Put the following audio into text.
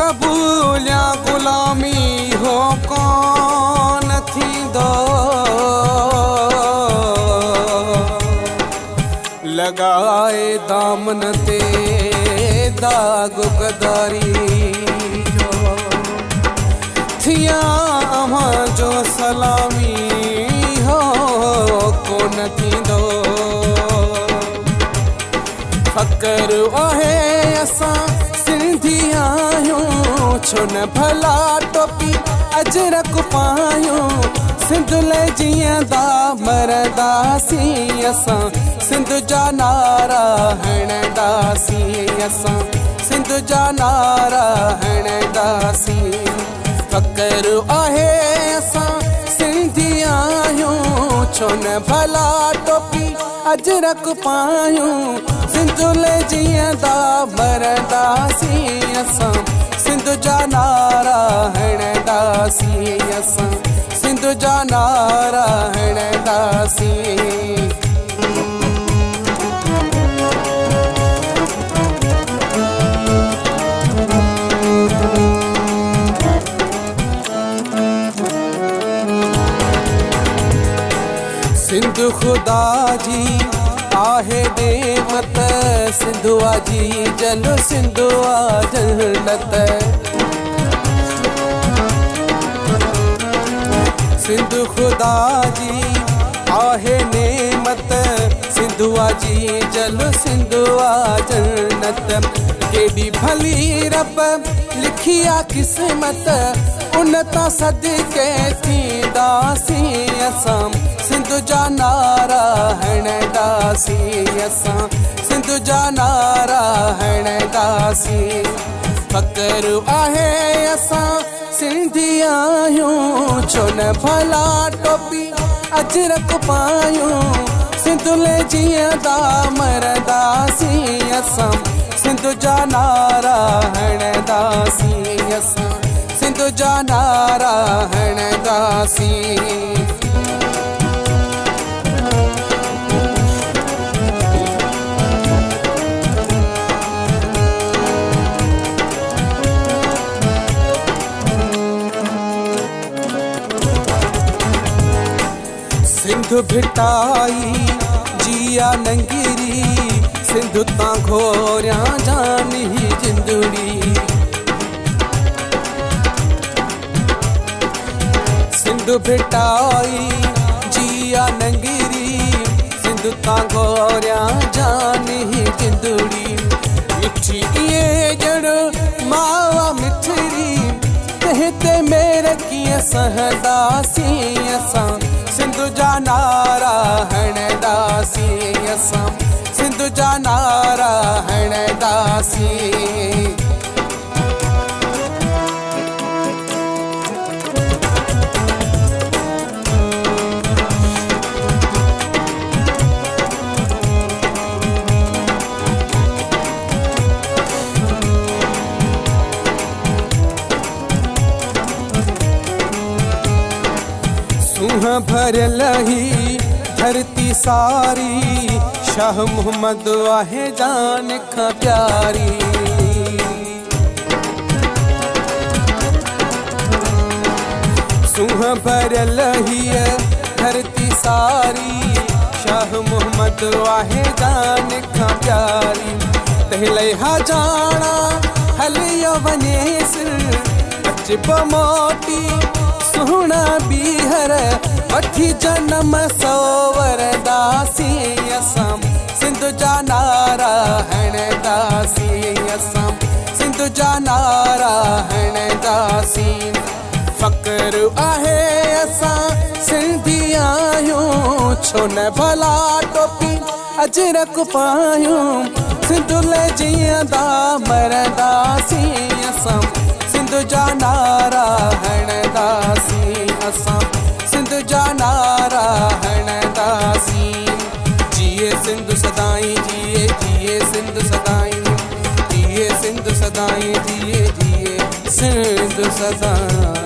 कबूलिया गुलामी हो कौन थींदो, लगाए दामन ते दाग गदारी जो थिया अव्हां जो सलामी हो कोन थींदो। फ़क़्र आहे असां सिंधी आहियूं, छो न भला टोपी अजरक पायूं। सिंध ले जीअंदा मरदासीं असां, सिंध जा नारा हणंदासीं असां, सिंध जा नारा हणंदासीं। फ़क़्र आहे असां सिंधी आहियूं, छो न भला टोपी अजरक पायूं। सिंध ले जीअंदा मरदासीं असां, सिंध जा नारा हणंदासीं असां, सिंध जा नारा हणंदासीं। सिंध खुदा जी आहे नेमत, सिंधुआ जी जल सिंधुआ जन्नत। सिंध खुदा जी आहे नेमत, सिंधुआ जी जल सिंधुआ जन्नत। केॾी भली रब लिखी आहे क़िस्मत, उन तां सदके थींदासीं असां, सिंध जा नारा हणंदासीं असां, सिंध जा नारा हणंदासीं। फ़क़्र आहे असां सिंधी आहियूं, छो न भला टोपी अजरक पायूं। सिंध ले जीअंदा मरदासीं असां, सिंध जा नारा हणंदासीं असां, सिंध जा नारा हणंदासीं। सिंध भिटाई जिया नंगिरी, सिंध तां घोरिया जानी जिंदड़ी। सिंध भिटाई जिया नंगिरी, सिंध तां घोरिया जानी जिंदड़ी। मिठी इहे जड़ मावा मिठड़ी, कहते मेरे कीअं सहंदासीं असां, सिंध जा नारा हणंदासीं असां, सिंध जा नारा हणंदासीं। सूंह भरियल ही धरती सारी, शाह मुहम्मद आहे जान खां प्यारी। सूंह भरियल ही धरती सारी, शाह मुहम्मद आहे जान खां प्यारी। तहिले हा जाना हलियो वञे सिर, अचब मोटी सुहिणा बीहर वठी जनम सोवरदासीं असां, सिंध जा नारा हणंदासीं असां, सिंध जा नारा हणंदासीं। फ़क़्र आहे असां सिंधी आहियूं, छो न भला टोपी अजरक पायूं। सिंध ले जीअंदा मरदासीं असां, सिंध जा नारा हणंदासीं असां, सिंध जा नारा हणंदासीं। जिए सिंध सदाईं जिए, जिए सिंध सदाईं, जिए सिंध सदाईं, जिए जिए सिंध सदाईं।